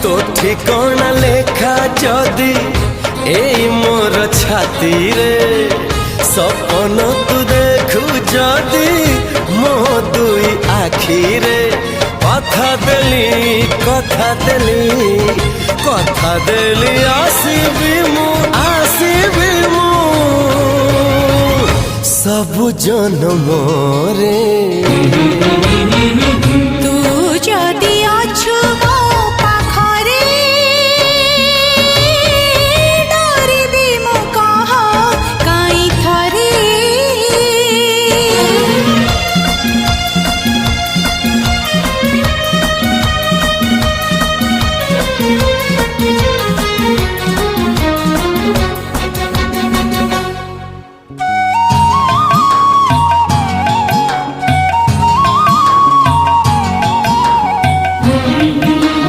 तो ठिकाना लेखा जदि एई मोर छाती रे सपन तू देखु जदि मो दुई आखी रे कथा देली आसीबी मु सब जन्म रे।